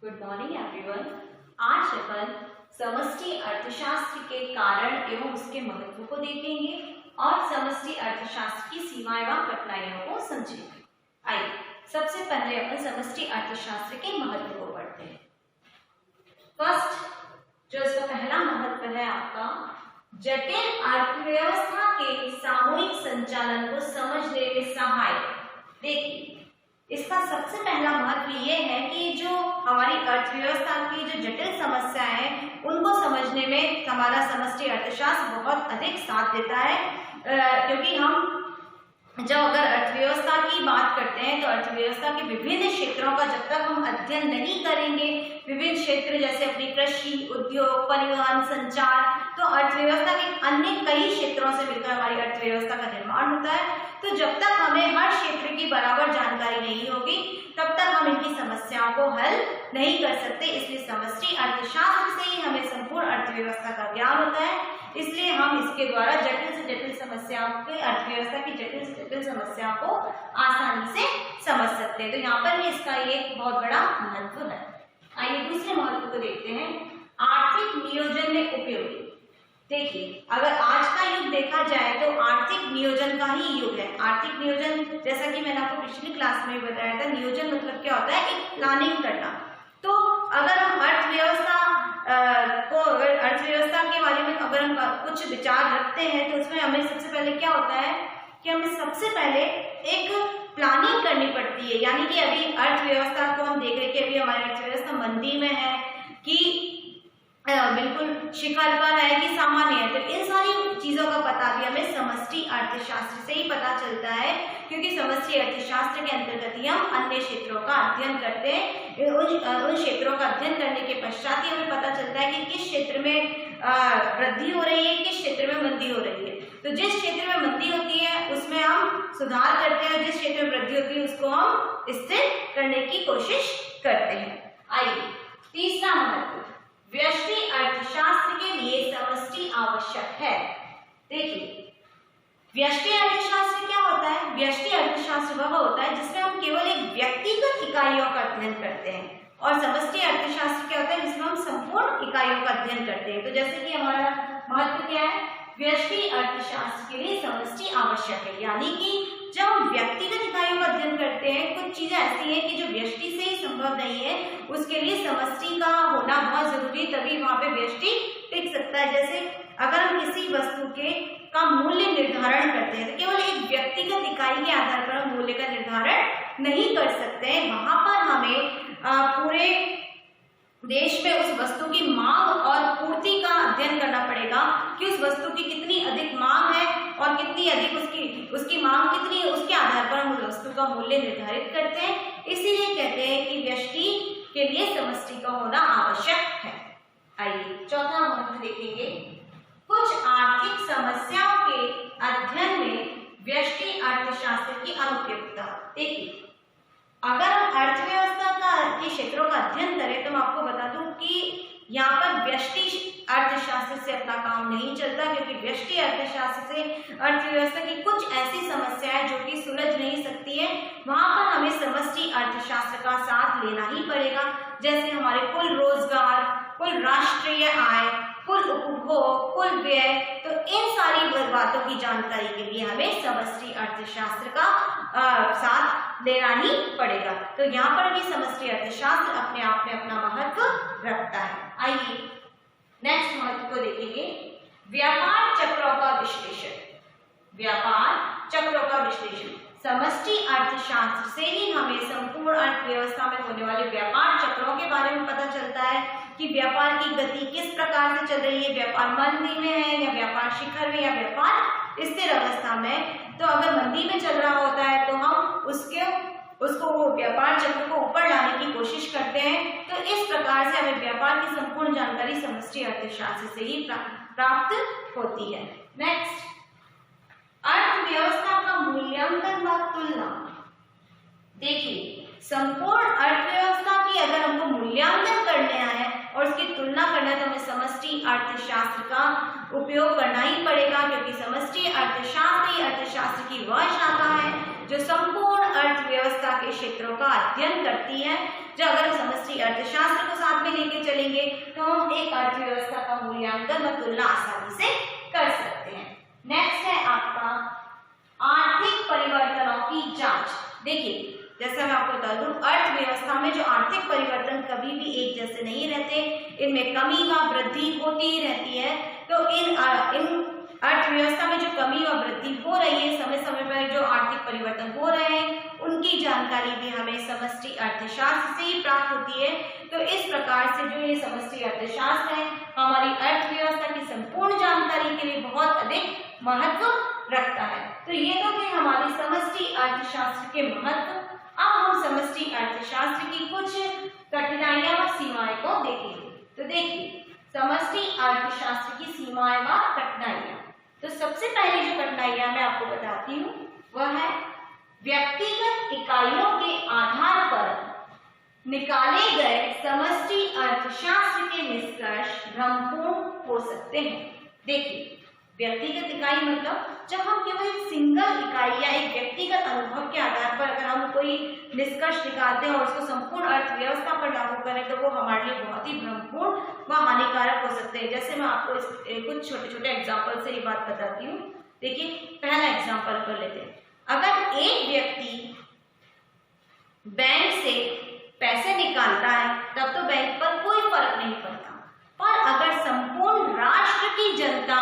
Good morning everyone. आज अपन समष्टि अर्थशास्त्र के कारण एवं उसके महत्व को देखेंगे और समष्टि अर्थशास्त्र की सीमाएं एवं कठिनाइयों को समझेंगे। आइए सबसे पहले अपन समष्टि अर्थशास्त्र के महत्व को पढ़ते हैं। फर्स्ट जो इसका पहला महत्व है आपका, जटिल अर्थव्यवस्था के सामूहिक संचालन को समझने में सहायक। देखिए इसका सबसे पहला महत्व ये है कि जो हमारी अर्थव्यवस्था की जो जटिल समस्याएं हैं उनको समझने में हमारा समष्टि अर्थशास्त्र बहुत अधिक साथ देता है, क्योंकि हम जब अगर अर्थव्यवस्था की बात करते हैं तो अर्थव्यवस्था के विभिन्न क्षेत्रों का जब तक हम अध्ययन नहीं करेंगे, विभिन्न क्षेत्र जैसे अपनी कृषि, उद्योग, परिवहन, संचार, तो अर्थव्यवस्था के अन्य कई क्षेत्रों से मिलकर हमारी अर्थव्यवस्था का निर्माण होता है। तो जब तक हमें हर क्षेत्र की बराबर जानकारी नहीं होगी तब तक हम इनकी समस्याओं को हल नहीं कर सकते। इसलिए समष्टि अर्थशास्त्र से ही हमें संपूर्ण अर्थव्यवस्था का ज्ञान होता है। इसलिए हम इसके द्वारा जटिल से जटिल समस्याओं के अर्थव्यवस्था की जटिल से जटिल समस्याओं को आसानी से समझ सकते हैं। तो यहाँ पर ही इसका एक बहुत बड़ा महत्व है। आइए दूसरे महत्व को देखते हैं, आर्थिक नियोजन में उपयोगी। देखिए अगर आज का युग देखा जाए तो आर्थिक नियोजन का ही युग है। आर्थिक नियोजन जैसा कि मैंने आपको पिछली क्लास में बताया था, नियोजन मतलब क्या होता है, एक प्लानिंग करना। तो अगर हम अर्थव्यवस्था के बारे में अगर हम कुछ विचार रखते हैं तो उसमें हमें सबसे पहले क्या होता है कि हमें सबसे पहले एक प्लानिंग करनी पड़ती है। यानी कि अभी अर्थव्यवस्था को हम देख रहे हैं कि अभी हमारी अर्थव्यवस्था मंदी में है कि बिल्कुल शिखर पर है कि सामान्य है। तो इन सारी चीजों का पता भी हमें समष्टि अर्थशास्त्र से ही पता चलता है, क्योंकि समष्टि अर्थशास्त्र के अंतर्गत ही हम अन्य क्षेत्रों का अध्ययन करते हैं। उन क्षेत्रों का अध्ययन करने के पश्चात ही हमें पता चलता है कि किस क्षेत्र में वृद्धि हो रही है, किस क्षेत्र में मंदी हो रही है। तो जिस क्षेत्र में मंदी होती है उसमें हम सुधार करते हैं, जिस क्षेत्र में वृद्धि होती है उसको हम स्थिर करने की कोशिश करते हैं। आइए तीसरा महत्व, व्यष्टि अर्थशास्त्र के लिए समष्टि आवश्यक है। देखिए व्यष्टि अर्थशास्त्र क्या होता है? व्यष्टि अर्थशास्त्र वह होता है जिसमें हम केवल एक व्यक्तिगत इकाइयों का अध्ययन करते हैं, और समष्टि अर्थशास्त्र क्या होता है जिसमें हम संपूर्ण इकाइयों का अध्ययन करते हैं। तो जैसे कि हमारा महत्व क्या है, व्यष्टि अर्थशास्त्र के लिए समष्टि आवश्यक है। यानी कि जब हम व्यक्तिगत इकाइयों का अध्ययन करते हैं, कुछ चीजें ऐसी हैं कि जो व्यष्टि से ही संभव नहीं है, उसके लिए समष्टि का होना बहुत जरूरी, तभी वहां पे व्यष्टि टिक सकता है। जैसे अगर हम किसी वस्तु का मूल्य निर्धारण करते हैं तो केवल एक व्यक्तिगत इकाई के आधार पर हम मूल्य का निर्धारण नहीं कर सकते हैं। वहां पर हमें पूरे देश में उस वस्तु की मांग और पूर्ति का अध्ययन करना पड़ेगा कि उस वस्तु की कितनी अधिक मांग है और कितनी अधिक उसकी मांग कितनी है, उसके आधार पर हम उस वस्तु का मूल्य निर्धारित करते हैं। इसीलिए कहते हैं कि व्यष्टि के लिए समष्टि का होना आवश्यक है। आइए चौथा महत्व देखेंगे, कुछ आर्थिक समस्याओं के अध्ययन में व्यष्टि अर्थशास्त्र की अनुपयुक्तता। देखिए अगर हम अर्थव्यवस्था के क्षेत्रों का अध्ययन करें तो मैं आपको बता दूं कि यहाँ पर व्यष्टि अर्थशास्त्र से अपना काम नहीं चलता, क्योंकि व्यष्टि अर्थशास्त्र से अर्थव्यवस्था की कुछ ऐसी समस्याएं जो कि सुलझ नहीं सकती है, वहां पर हमें समष्टि अर्थशास्त्र का साथ लेना ही पड़ेगा। जैसे हमारे कुल रोजगार, कुल राष्ट्रीय आय, कुल उपभोग, कुल व्यय, तो इन सारी बातों की जानकारी के लिए हमें समष्टि अर्थशास्त्र का साथ लेना ही पड़ेगा। तो यहाँ पर भी समष्टि अर्थशास्त्र अपने आप में अपना महत्व रखता है। आइए नेक्स्ट महत्व को देखेंगे, व्यापार चक्रों का विश्लेषण। व्यापार चक्रों का विश्लेषण, समष्टि अर्थशास्त्र से ही हमें संपूर्ण अर्थव्यवस्था में होने वाले व्यापार चक्रों के बारे में पता चलता है कि व्यापार की गति किस प्रकार से चल रही है, व्यापार मंदी में है या व्यापार शिखर में या व्यापार स्थिर अवस्था में। तो अगर मंदी में चल रहा होता है तो हम उसको व्यापार चक्र को ऊपर लाने की कोशिश करते हैं। तो इस प्रकार से हमें व्यापार की संपूर्ण जानकारी समष्टि अर्थशास्त्र से ही प्राप्त होती है। नेक्स्ट, अर्थव्यवस्था का मूल्यांकन व तुलना। देखिए संपूर्ण अर्थव्यवस्था की अगर हमको मूल्यांकन करना है और उसकी तुलना करना है तो हमें समष्टि अर्थशास्त्र का उपयोग करना ही पड़ेगा, क्योंकि समष्टि अर्थशास्त्र ही अर्थशास्त्र की वह शाखा है जो संपूर्ण अर्थव्यवस्था के क्षेत्रों का अध्ययन करती है। जो अगर समष्टि अर्थशास्त्र चलेंगे तो हम एक अर्थव्यवस्था का मूल्यांकन व तुलना आसानी से कर सकते हैं। नेक्स्ट है आपका आर्थिक परिवर्तनों की जांच। देखिए जैसा मैं आपको बता दूं, अर्थव्यवस्था में जो आर्थिक परिवर्तन कभी भी एक जैसे नहीं रहते, इनमें कमी व वृद्धि होती ही रहती है। तो इन अर्थव्यवस्था में जो कमी व वृद्धि हो रही है, समय समय पर जो आर्थिक परिवर्तन हो रहे हैं, उनकी जानकारी भी हमें समष्टि अर्थशास्त्र से ही प्राप्त होती है। तो इस प्रकार से जो ये समष्टि अर्थशास्त्र है हमारी अर्थव्यवस्था की संपूर्ण जानकारी के लिए बहुत अधिक महत्व रखता है। तो ये तो थे हमारी समष्टि अर्थशास्त्र के महत्व। अब हम समष्टि अर्थशास्त्र की कुछ कठिनाइयां और सीमाएं को देखेंगे। तो देखिए समष्टि अर्थशास्त्र की सीमाएं व कठिनाइयां। तो सबसे पहले जो कठिनाइयां मैं आपको बताती हूँ वह है व्यक्तिगत इकाइयों के आधार पर निकाले गए समष्टि अर्थशास्त्र के निष्कर्ष भ्रमपूर्ण हो सकते हैं। देखिए व्यक्तिगत इकाई मतलब जब हम केवल एक सिंगल इकाई या एक व्यक्तिगत अनुभव के आधार पर अगर हम कोई निष्कर्ष निकालते हैं और उसको संपूर्ण अर्थव्यवस्था पर लागू करें तो वो हमारे लिए बहुत ही भ्रमपूर्ण व हानिकारक हो सकते हैं। जैसे मैं आपको कुछ छोटे छोटे एग्जाम्पल से ये बात बताती हूँ। देखिए पहला एग्जाम्पल कर लेते हैं। अगर एक व्यक्ति बैंक से पैसे निकालता है तब तो बैंक पर कोई फर्क नहीं पड़ता, पर अगर संपूर्ण राष्ट्र की जनता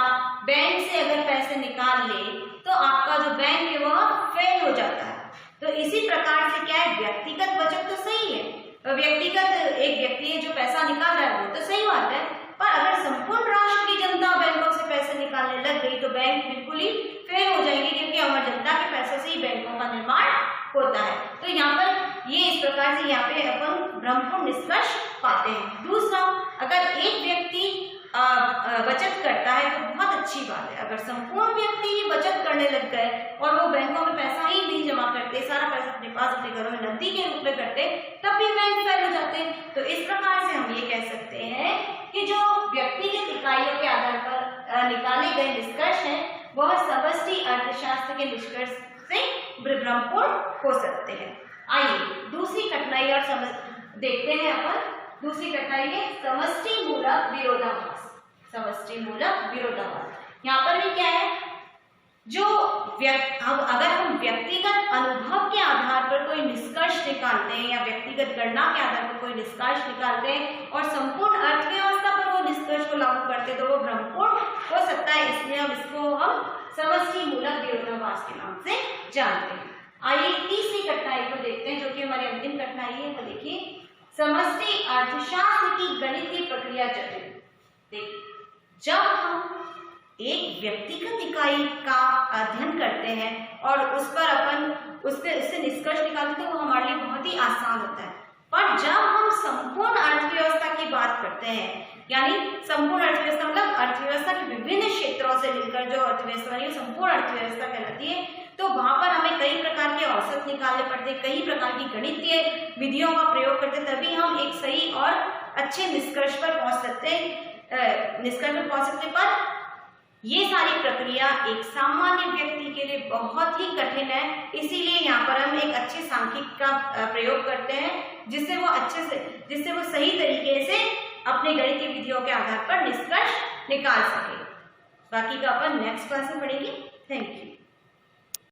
बैंक से अगर पैसे निकाल ले तो आपका जो बैंक है वह फेल हो जाता है। तो इसी प्रकार से क्या है, व्यक्तिगत बचत तो सही है, व्यक्तिगत एक व्यक्ति है जो पैसा निकाल रहा है वो तो सही बात है, पर अगर संपूर्ण राष्ट्र की जनता बैंकों से पैसे निकालने लग गई तो बैंक बिल्कुल ही फेल हो जाएंगे, क्योंकि आम जनता के पैसों से ही बैंकों का निर्माण होता है। तो यहाँ पर ये इस प्रकार से यहाँ पे अपन भ्रमपूर्ण निष्कर्ष पाते हैं। दूसरा, अगर एक व्यक्ति बचत करता है तो बहुत अच्छी बात है, अगर संपूर्ण व्यक्ति ही बचत करने लग गए और वो बैंकों में पैसा ही नहीं जमा करते, सारा पैसा अपने पास अपने घरों में नकदी के रूप में करते, तब भी बैंक फेल हो जाते। तो इस प्रकार से हम ये कह सकते हैं कि जो व्यक्तिगत इकाइयों के आधार पर निकाले गए निष्कर्ष हैं वह समष्टि अर्थशास्त्र के निष्कर्ष से भ्रमपूर्ण हो सकते हैं। आइए दूसरी कठिनाई और देखते हैं अपन। दूसरी कठिनाई है समष्टि मूलक विरोधाभास। समष्टि मूलक विरोधाभास यहाँ पर भी क्या है, जो अगर हम व्यक्तिगत अनुभव के आधार पर कोई निष्कर्ष निकालते हैं या व्यक्तिगत गणना के आधार पर कोई निष्कर्ष निकालते हैं और संपूर्ण अर्थव्यवस्था पर वो निष्कर्ष को लागू करते हैं तो वो भ्रमपूर्ण हो सकता है, इसलिए हम समष्टि मूलक विरोधाभास के नाम से जानते हैं। आइए तीसरी कठिनाई को देखते हैं जो कि हमारी अंतिम कठिनाई है। तो देखिए समष्टि अर्थशास्त्र की गणितीय प्रक्रिया जटिल। देखिए जब हम एक व्यक्तिगत इकाई का अध्ययन करते हैं और उस पर अपन उससे निष्कर्ष निकालते हैं तो वो हमारे लिए बहुत ही आसान होता है, पर जब हम संपूर्ण अर्थव्यवस्था की बात करते हैं, यानी संपूर्ण अर्थव्यवस्था मतलब अर्थव्यवस्था के विभिन्न क्षेत्रों से मिलकर जो अर्थव्यवस्था है संपूर्ण अर्थव्यवस्था कहलाती है, तो वहां पर हमें कई प्रकार के औसत निकालने पड़ते हैं, कई प्रकार की गणितीय विधियों का प्रयोग करते हैं, तभी हम एक सही और अच्छे निष्कर्ष पर पहुंच सकते हैं। पर ये सारी प्रक्रिया एक सामान्य व्यक्ति के लिए बहुत ही कठिन है, इसीलिए यहाँ पर हम एक अच्छे सांख्यिकी का प्रयोग करते हैं जिससे वो सही तरीके से अपने गणितीय विधियों के आधार पर निष्कर्ष निकाल सके। बाकी का अपन नेक्स्ट क्लास में पढ़ेंगे। Thank you.